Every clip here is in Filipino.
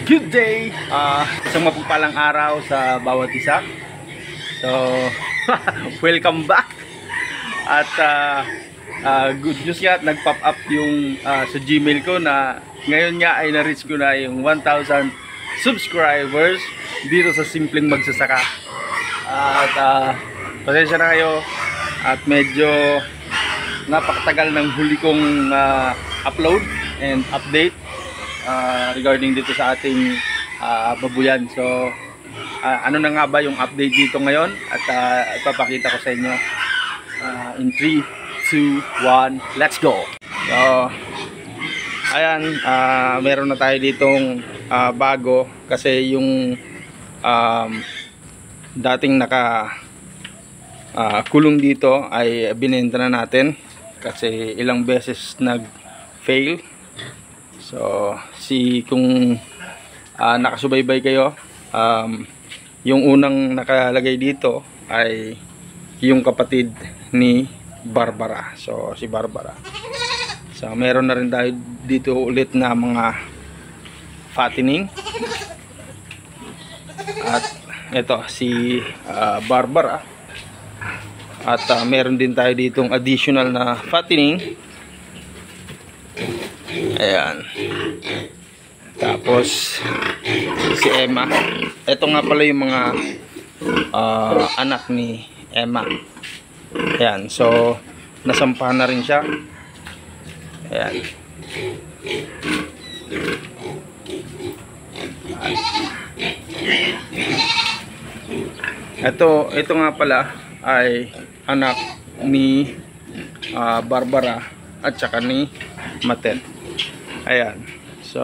Good day! Isang mapagpalang araw sa bawat isa. So, welcome back! At good news nga, nag-pop up yung sa Gmail ko na ngayon nga ay na-reach ko na yung 1,000 subscribers dito sa Simpleng Magsasaka. At pasensya na kayo at medyo napakatagal ng huli kong upload and update regarding dito sa ating babuyan. So ano na nga ba yung update dito ngayon at ipapakita ko sa inyo in 3, 2, 1, let's go. So ayan, meron na tayo ditong bago kasi yung dating naka kulong dito ay binenta na natin kasi ilang beses nag fail. So kung nakasubaybay kayo, yung unang nakalagay dito ay yung kapatid ni Barbara. So si Barbara. So meron na rin tayo dito ulit na mga fattening. At ito si Barbara. At meron din tayo ditong additional na fattening. Ayan. Tapos si Emma. Ito nga pala yung mga anak ni Emma. Ayan. So nasampahan na rin siya. Ayan. Ito nga pala ay anak ni Barbara at saka ni Matet. Ayan. So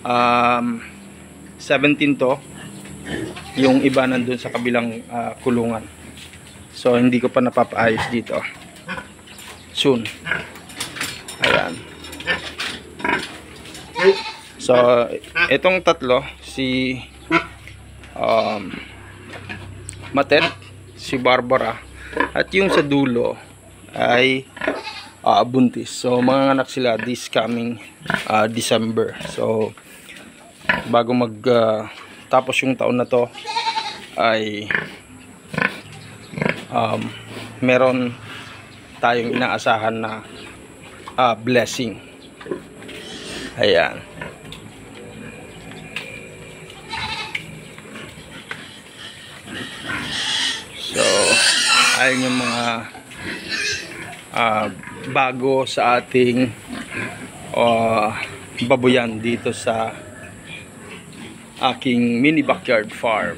17 to. Yung iba nandun sa kabilang kulungan. So hindi ko pa napapaayos dito. Soon. Ayan. So itong tatlo, si Matet, si Barbara, at yung sa dulo ay buntis. So mga anak sila this coming December. So bago tapos yung taon na to ay meron tayong inaasahan na blessing. Ayan. So ayun yung mga bago sa ating babuyan dito sa aking mini backyard farm.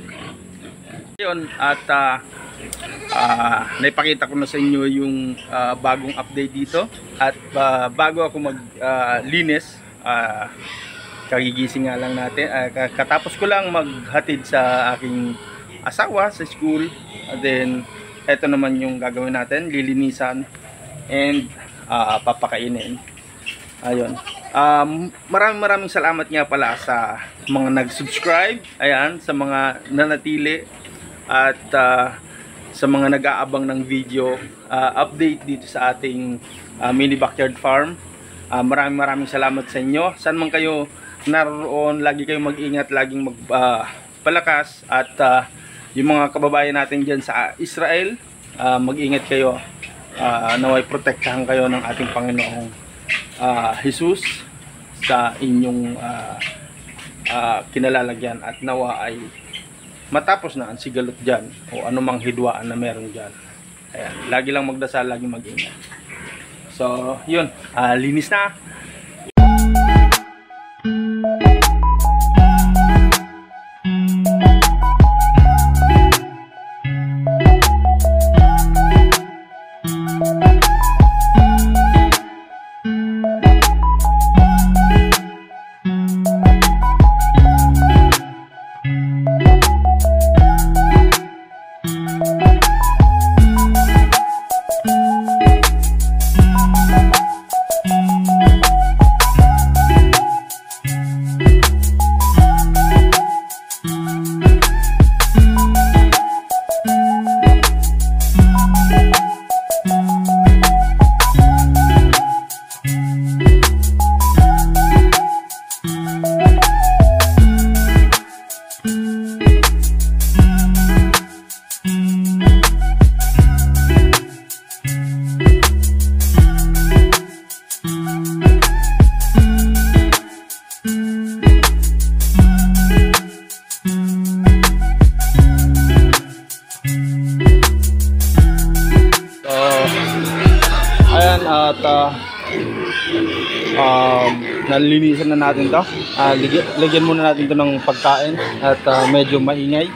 Yun, at naipakita ko na sa inyo yung bagong update dito. At bago ako maglinis, kagigising nga lang natin, katapos ko lang maghatid sa aking asawa sa school. And then eto naman yung gagawin natin, lilinisan and papakainin. Ayun. Maraming salamat nga pala sa mga nag-subscribe, ayan, sa mga nanatili at sa mga nag-aabang ng video update dito sa ating mini backyard farm. Maraming salamat sa inyo. Saan man kayo naroon, lagi kayong mag-ingat, laging magpalakas at yung mga kababayan natin dyan sa Israel, mag-ingat kayo. Naway protektahan kayo ng ating Panginoong Jesus sa inyong kinalalagyan at nawa ay matapos na ang sigalot dyan o anumang hidwaan na meron dyan. Ayan, lagi lang magdasal, lagi mag-ingat. So yun, linis na. nalinisan na natin to. Lagyan muna natin to ng pagkain at medyo maingay.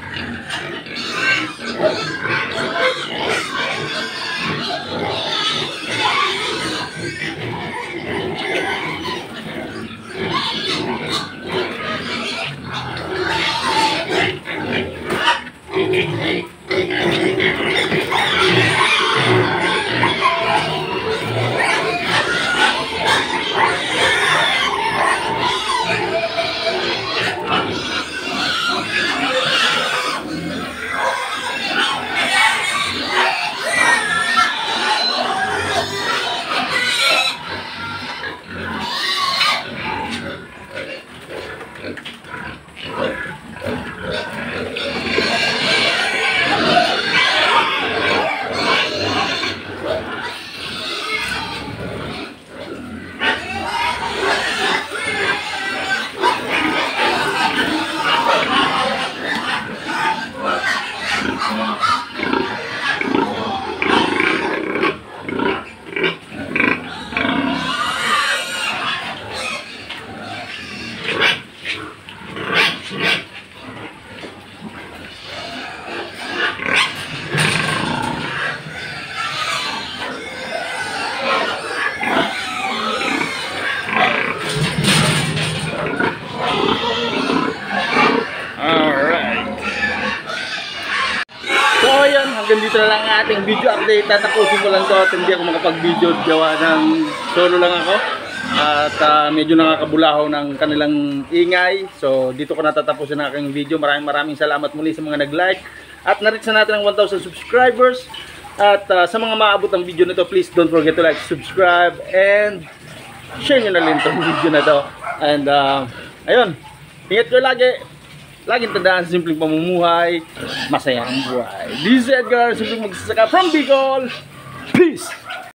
Hanggang dito na lang ang ating video update. Tatapusin ko lang to at hindi ako makapag-video, gawa ng solo lang ako at medyo nakakabulaho ng kanilang ingay. So dito ko natatapusin ang aking video. Maraming salamat muli sa mga nag-like at na-reach na natin ang 1,000 subscribers. At sa mga maabot ng video nito, please don't forget to like, subscribe and share nyo na rin itong video na to. And ayun, ingat ko lagi. Laging tandaan, simpleng pamumuhay, masaya ang buhay. This is Edgar, simpleng magsasaka from Bicol. Peace!